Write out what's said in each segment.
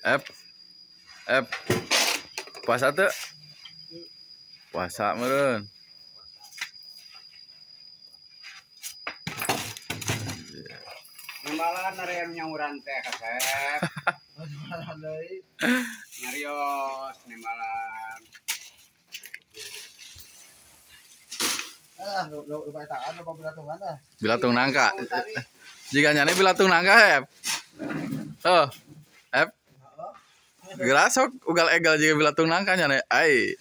F F puasa tuh puasa meren Nimbalan nari nyauran teh kasep. Nyarios nimbalan. bilatung nangka. Jika nyane bilatung nangka F. Oh, F. Gerasok ugal egal jika bilatung nangka nyane. Ai.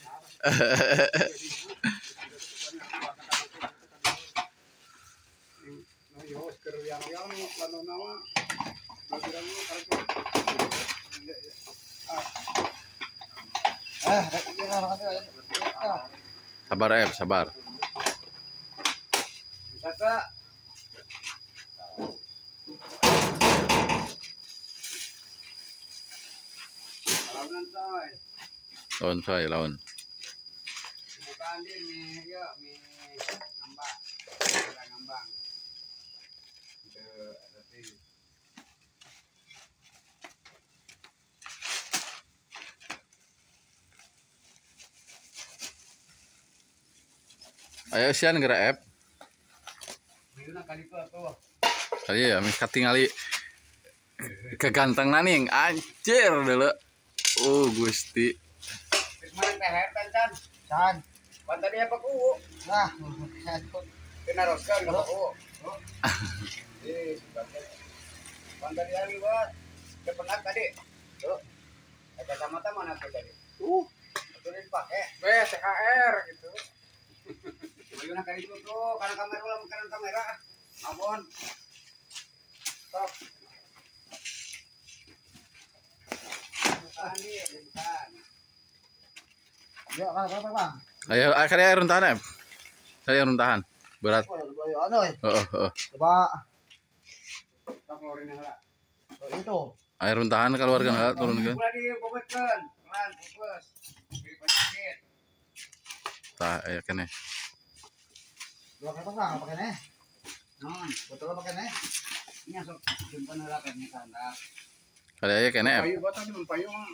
Sabar F, sabar. Lawan saya lawan. Bukan ini ya mi ngambang. Ngambang. Ayo sian gerak F. Kali ya, mis katingali keganteng naning anjir dulu. Gusti. Kemarin teh pencan. Can. Pan tadi apa ku? Nah, kena roskan apa ku? Pan tadi hari buat kepenak tadi. Tuh. Kacamata mana tuh tadi? Itu dipakai. CHR gitu. Bayuna kali itu tuh, karena kamera ulah makanan kamera. Ampun. Stop. Bukan. Ya, Bang. Ayo akhirnya runtahan F. Saya runtahan. Berat. Coba. Itu. Air runtahan keluarga enggak turunkan. Udah dibobotkeun. Pelan, fokus. Dipacet. Tah aya keneh. Dua kali pasang pakai nih. Betul pakai nih. Ini sok simpen heula kan sandal. Kali aya keneh F. Payu buat tadi payu mah.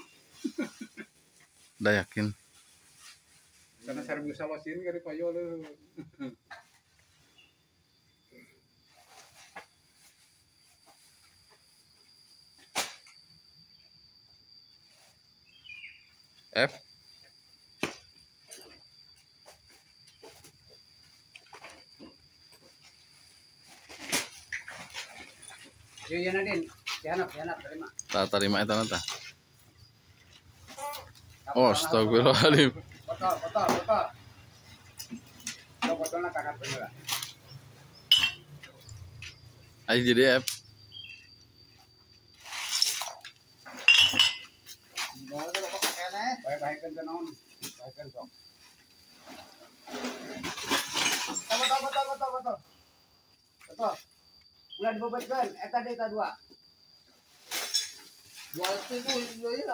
Udah yakin. Karena serbu sawasin kali payu lu. F. Ya Nadin, janap terima. Tak terima eta tah. Oh, astagfirullahaladzim. Foto. Foto nak kakak bener. Ayo jadi F. Baik-baik kan non. Baik kan sok. Foto. Ulah dibobotkeun eta dua. Dua itu ieu ieu